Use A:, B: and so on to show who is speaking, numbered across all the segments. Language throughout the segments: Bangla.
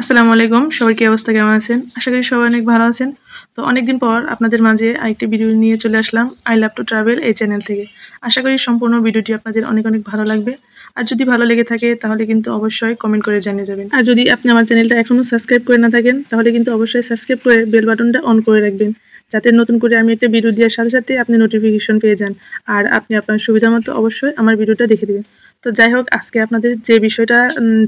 A: আসসালামু আলাইকুম। সবার কি অবস্থা, কেমন আছেন? আশা করি সবাই অনেক ভালো আছেন। তো অনেকদিন পর আপনাদের মাঝে আরেকটি ভিডিও নিয়ে চলে আসলাম আই লাভ টু ট্রাভেল এই চ্যানেল থেকে। আশা করি সম্পূর্ণ ভিডিওটি আপনাদের অনেক অনেক ভালো লাগবে। আর যদি ভালো লেগে থাকে তাহলে কিন্তু অবশ্যই কমেন্ট করে জানিয়ে যাবেন। আর যদি আপনি আমার চ্যানেলটা এখনো সাবস্ক্রাইব করে না থাকেন তাহলে কিন্তু অবশ্যই সাবস্ক্রাইব করে বেল বাটনটা অন করে রাখবেন। যাতে নতুন করে আমি একটা ভিডিও দেওয়ার সাথে সাথে আপনি নোটিফিকেশন পেয়ে যান। আর আপনি আপনার সুবিধা মতো অবশ্যই আমার ভিডিওটা দেখে দিবেন। তো যাই হোক, আজকে আপনাদের যে বিষয়টা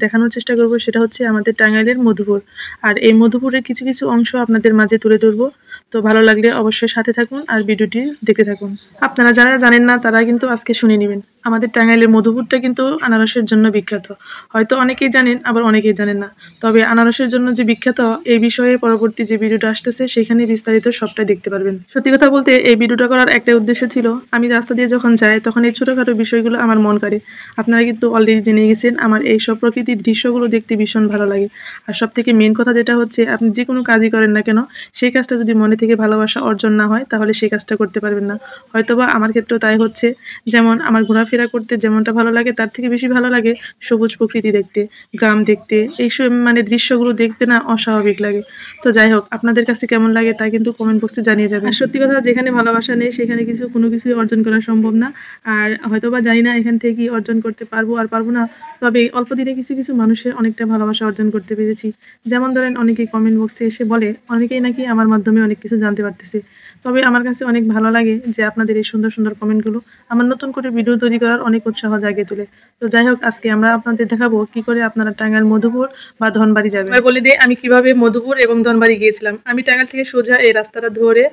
A: দেখানোর চেষ্টা করব সেটা হচ্ছে আমাদের টাঙ্গাইলের মধুপুর। আর এই মধুপুরের কিছু কিছু অংশ আপনাদের মাঝে তুলে ধরবো। তো ভালো লাগলে অবশ্যই সাথে থাকুন আর ভিডিওটি দেখতে থাকুন। আপনারা যারা জানেন না তারা কিন্তু আজকে শুনে নেবেন। আমাদের টাঙ্গাইলের মধুপুরটা কিন্তু আনারসের জন্য বিখ্যাত। হয়তো অনেকেই জানেন, আবার অনেকেই জানেন না। তবে আনারসের জন্য যে বিখ্যাত, এই বিষয়ে পরবর্তী যে ভিডিওটা আসতেছে সেখানে বিস্তারিত সবটাই দেখতে পারবেন। সত্যি কথা বলতে এই ভিডিওটা করার একটা উদ্দেশ্য ছিল, আমি রাস্তা দিয়ে যখন যাই তখন এই ছোটোখাটো বিষয়গুলো আমার মন কাড়ে। আপনারা কিন্তু অলরেডি জেনে গেছেন আমার এই সব প্রকৃতির দৃশ্যগুলো দেখতে ভীষণ ভালো লাগে। আর সব থেকে মেন কথা যেটা হচ্ছে, আপনি যে কোনো কাজই করেন না কেন, সেই কাজটা যদি মনে থেকে ভালোবাসা অর্জন না হয় তাহলে সেই কাজটা করতে পারবেন না। হয়তোবা আমার ক্ষেত্রেও তাই হচ্ছে। যেমন আমার ঘোরাফেরা করতে যেমনটা ভালো লাগে, তার থেকে বেশি ভালো লাগে সবুজ প্রকৃতি দেখতে, গ্রাম দেখতে, এইসব দৃশ্যগুলো দেখতে না অস্বাভাবিক লাগে। তো যাই হোক, আপনাদের কাছে কেমন লাগে তা কিন্তু কমেন্ট বক্সে জানিয়ে যাবেন। আর সত্যি কথা, যেখানে ভালোবাসা নেই সেখানে কোনো কিছুই অর্জন করা সম্ভব না। আর হয়তোবা জানি না এখান থেকে কি অর্জন করতে পারবো আর পারবো না। তবে অল্প দিনে কিছু কিছু মানুষের অনেকটা ভালোবাসা অর্জন করতে পেরেছি। যেমন ধরেন, অনেকেই কমেন্ট বক্সে এসে বলে অনেকেই নাকি আমার মাধ্যমে অনেক কিছু জানতে পারতেছে। তবে আমার কাছে অনেক ভালো লাগে যে আপনাদের এই সুন্দর সুন্দর কমেন্টগুলো আমার নতুন করে ভিডিও তৈরি করার অনেক উৎসাহ জাগিয়ে তোলে। তো যাই হোক, আজকে আমরা আপনাদের দেখাবো কি করে আপনারা টাঙ্গাইল মধুপুর বা ধনবাড়ি যাবেন। এবার বলে দিই আমি কিভাবে মধুপুর এবং ধনবাড়ি গিয়েছিলাম। আমি টাঙ্গাইল থেকে সোজা এই রাস্তাটা ধরে,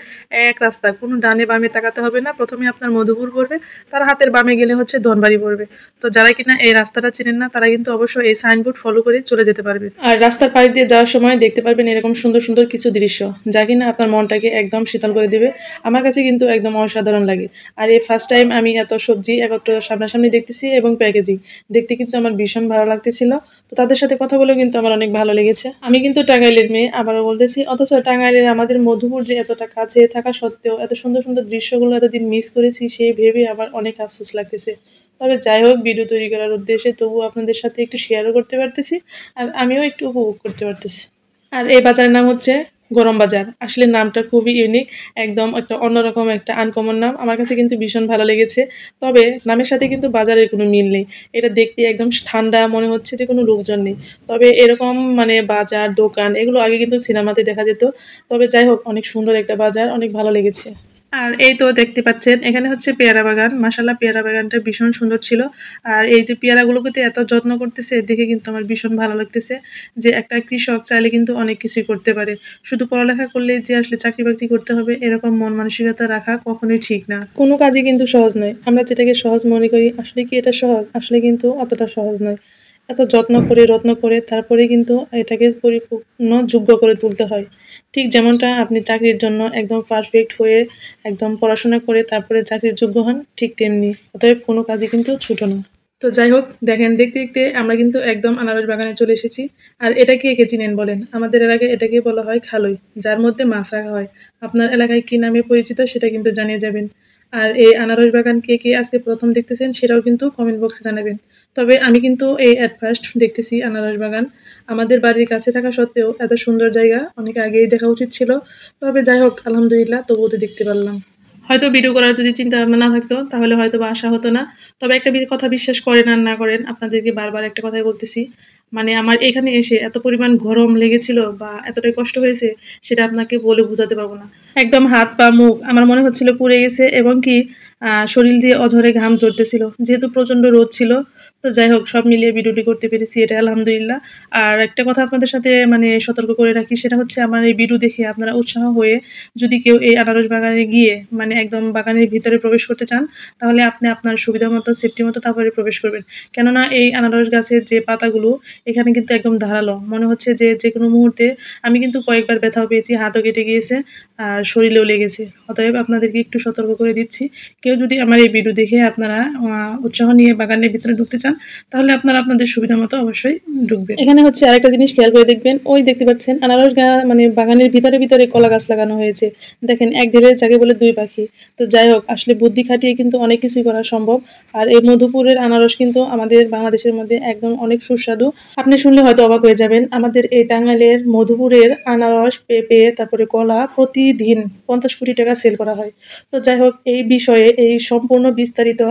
A: এক রাস্তা, কোনো ডানে বামে তাকাতে হবে না। প্রথমে আপনার মধুপুর পড়বে, তার হাতের বামে গেলে হচ্ছে ধনবাড়ি পড়বে। তো যারা কিনা এই রাস্তাটা চেনেন না তারা কিন্তু অবশ্যই এই সাইনবোর্ড ফলো করে চলে যেতে পারবে। আর রাস্তার পাশ দিয়ে যাওয়ার সময় দেখতে পারবেন এরকম সুন্দর সুন্দর কিছু দৃশ্য, যা কিনা আপনার মনটাকে একদম শীতল করে দেবে। আমার কাছে কিন্তু একদম অসাধারণ লাগে। আর এই ফার্স্ট টাইম আমি এত সবজি একত্র সামনাসামনি দেখতেছি এবং প্যাকেজিং দেখতে কিন্তু আমার ভীষণ ভালো লাগতেছিল। তো তাদের সাথে কথা বলেও কিন্তু আমার অনেক ভালো লেগেছে। আমি কিন্তু টাঙ্গাইলের মেয়ে, আবারও বলতেছি, অথচ টাঙ্গাইলের আমাদের মধুপুর যে এতটা কাছে থাকা সত্ত্বেও এত সুন্দর সুন্দর দৃশ্যগুলো এতদিন মিস করেছি, সেই ভেবে আমার অনেক আফসোস লাগতেছে। তবে যাই হোক, ভিডিও তৈরি করার উদ্দেশ্যে তবুও আপনাদের সাথে একটু শেয়ারও করতে পারতেছি, আর আমিও একটু উপভোগ করতে পারতেছি। আর এই বাজারের নাম হচ্ছে গরম বাজার। আসলে নামটা খুবই ইউনিক, একদম একটা অন্যরকম একটা আনকমন নাম। আমার কাছে কিন্তু ভীষণ ভালো লেগেছে। তবে নামের সাথে কিন্তু বাজারের কোনো মিল নেই। এটা দেখতে একদম ঠান্ডা, মনে হচ্ছে যে কোনো লোকজন নেই। তবে এরকম বাজার, দোকান এগুলো আগে কিন্তু সিনেমাতে দেখা যেত। তবে যাই হোক, অনেক সুন্দর একটা বাজার, অনেক ভালো লেগেছে। আর এই তো দেখতে পাচ্ছেন এখানে হচ্ছে পেয়ারা বাগান। মাশাআল্লাহ, পেয়ারা বাগানটা ভীষণ সুন্দর ছিল। আর এই যে পেয়ারাগুলোকে এত যত্ন করতেছে দেখে কিন্তু আমার ভীষণ ভালো লাগতেছে যে একটা কৃষক চাইলে কিন্তু অনেক কিছুই করতে পারে। শুধু পড়ালেখা করলেই যে আসলে চাকরি বাকরি করতে হবে এরকম মন মানসিকতা রাখা কখনোই ঠিক না। কোনো কাজই কিন্তু সহজ নয়। আমরা যেটাকে সহজ মনে করি, আসলে কি এটা সহজ? আসলে কিন্তু অতটা সহজ নয়। এত যত্ন করে রত্ন করে তারপরে কিন্তু এটাকে পরিপূর্ণ যোগ্য করে তুলতে হয়। ঠিক যেমনটা আপনি চাকরির জন্য একদম পারফেক্ট হয়ে একদম পড়াশোনা করে তারপরে চাকরির যোগ্য হন, ঠিক তেমনি। অতএব কোনো কাজই কিন্তু ছোট না। তো যাই হোক, দেখেন দেখতে দেখতে আমরা কিন্তু একদম আনারস বাগানে চলে এসেছি। আর এটা কে চিনেন বলেন? আমাদের এলাকায় এটাকে বলা হয় খালই, যার মধ্যে মাছ রাখা হয়। আপনার এলাকায় কি নামে পরিচিত সেটা কিন্তু জানিয়ে যাবেন। আর এই আনারস বাগান কে আজকে প্রথম দেখতেছেন সেটাও কিন্তু কমেন্ট বক্সে জানাবেন। তবে আমি কিন্তু এই অ্যাট ফার্স্ট দেখতেছি আনারস বাগান। আমাদের বাড়ির কাছে থাকা সত্ত্বেও এত সুন্দর জায়গা অনেক আগেই দেখা উচিত ছিল। তবে যাই হোক, আলহামদুলিল্লাহ, তবুও তো দেখতে পারলাম। হয়তো ভিডিও করার যদি চিন্তা ভাবনা না থাকতো তাহলে হয়তো বা আসা হতো না। তবে একটা কথা বিশ্বাস করেন আর না করেন, আপনাদেরকে বারবার একটা কথাই বলতেছি, আমার এখানে এসে এত পরিমাণ গরম লেগেছিল বা এতটাই কষ্ট হয়েছে, সেটা আপনাকে বলে বোঝাতে পারবো না। একদম হাত পা মুখ আমার মনে হচ্ছিল পুড়ে গেছে, এবং কি শরীর দিয়ে অঝরে ঘাম ঝরতেছিল, যেহেতু প্রচন্ড রোদ ছিল। তো যাই হোক, সব মিলিয়ে ভিডিওটি করতে পেরেছি, এটা আলহামদুলিল্লাহ। আর একটা কথা আপনাদের সাথে সতর্ক করে রাখি, সেটা হচ্ছে আমার এই ভিডিও দেখে আপনারা উৎসাহ হয়ে যদি কেউ এই আনারস বাগানে গিয়ে একদম বাগানের ভিতরে প্রবেশ করতে চান, তাহলে আপনি আপনার সুবিধা মতো সেফটি মতো তারপরে প্রবেশ করবেন। কেননা এই আনারস গাছের যে পাতাগুলো এখানে কিন্তু একদম ধারালো, মনে হচ্ছে যে কোনো মুহূর্তে, আমি কিন্তু কয়েকবার ব্যথাও পেয়েছি, হাতও কেটে গিয়েছে, আর শরীরেও লেগেছে। অতএব আপনাদেরকে একটু সতর্ক করে দিচ্ছি, কেউ যদি আমার এই ভিডিও দেখে আপনারা উৎসাহ নিয়ে বাগানের ভিতরে ঢুকতে চান চান তাহলে আপনারা আপনাদের সুবিধা মতো অবশ্যই ঢুকবেন। এখানে হচ্ছে আরেকটা জিনিস খেয়াল করে দেখবেন, ওই দেখতে পাচ্ছেন আনারস মানে বাগানের ভিতরে ভিতরে কলা গাছ লাগানো হয়েছে। দেখেন এক ঢেলে যাকে বলে দুই পাখি। তো যাই হোক, আসলে বুদ্ধি খাটিয়ে কিন্তু অনেক কিছুই করা সম্ভব। আর এই মধুপুরের আনারস কিন্তু আমাদের বাংলাদেশের মধ্যে একদম অনেক সুস্বাদু। আপনি শুনলে হয়তো অবাক হয়ে যাবেন, আমাদের এই টাঙ্গাইলের মধুপুরের আনারস, পেঁপে, তারপরে কলা প্রতিদিন 50 কোটি টাকা সেল করা হয়। তো যাই হোক, এই বিষয়ে এই সম্পূর্ণ বিস্তারিত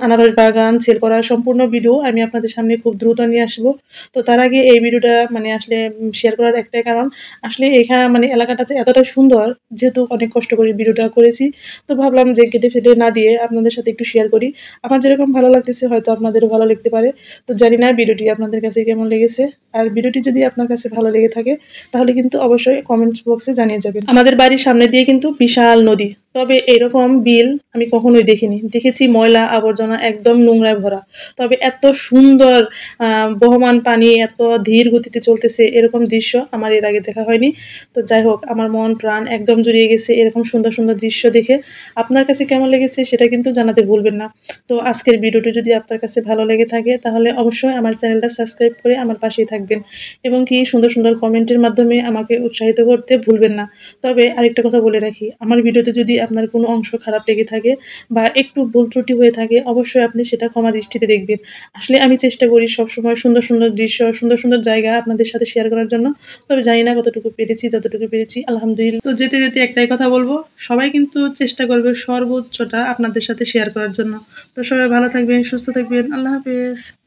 A: আনারস বাগান সেল করার সম্পূর্ণ ভিডিও আমি আপনাদের সামনে খুব দ্রুত নিয়ে আসবো। তো তার আগে এই ভিডিওটা মানে আসলে শেয়ার করার একটাই কারণ, আসলে এখানে মানে এলাকাটা যে এতটা সুন্দর, যেহেতু অনেক কষ্ট করে ভিডিওটা করেছি, তো ভাবলাম যে কেটে ফেটে না দিয়ে আপনাদের সাথে একটু শেয়ার করি। আমার যেরকম ভালো লাগতেছে হয়তো আপনাদেরও ভালো লাগতে পারে। তো জানি না ভিডিওটি আপনাদের কাছে কেমন লেগেছে। আর ভিডিওটি যদি আপনার কাছে ভালো লেগে থাকে তাহলে কিন্তু অবশ্যই কমেন্টস বক্সে জানিয়ে যাবেন। আমাদের বাড়ির সামনে দিয়ে কিন্তু বিশাল নদী, তবে এরকম বিল আমি কখনোই দেখিনি। দেখেছি ময়লা আবর্জনা একদম নোংরায় ভরা, তবে এত সুন্দর বহমান পানি এত ধীর গতিতে চলতেছে এরকম দৃশ্য আমার এর আগে দেখা হয়নি। তো যাই হোক, আমার মন প্রাণ একদম জুড়িয়ে গেছে এরকম সুন্দর সুন্দর দৃশ্য দেখে। আপনার কাছে কেমন লেগেছে সেটা কিন্তু জানাতে ভুলবেন না। তো আজকের ভিডিওটি যদি আপনার কাছে ভালো লেগে থাকে তাহলে অবশ্যই আমার চ্যানেলটা সাবস্ক্রাইব করে আমার পাশেই থাকবেন, এবং কি সুন্দর সুন্দর কমেন্টের মাধ্যমে আমাকে উৎসাহিত করতে ভুলবেন না। তবে আরেকটা কথা বলে রাখি, আমার ভিডিওতে যদি আপনার কোনো অংশ খারাপ লেগে থাকে বা একটু ভুল ত্রুটি হয়ে থাকে অবশ্যই আপনি সেটা ক্ষমা দৃষ্টিতে দেখবেন। আসলে আমি চেষ্টা করি সবসময় সুন্দর সুন্দর দৃশ্য, সুন্দর সুন্দর জায়গা আপনাদের সাথে শেয়ার করার জন্য। তবে জানি না কতটুকু পেরেছি, যতটুকু পেরেছি আলহামদুলিল্লাহ। তো যেতে যেতে একটাই কথা বলবো, সবাই কিন্তু চেষ্টা করবে সর্বোচ্চটা আপনাদের সাথে শেয়ার করার জন্য। তো সবাই ভালো থাকবেন, সুস্থ থাকবেন। আল্লাহ হাফেজ।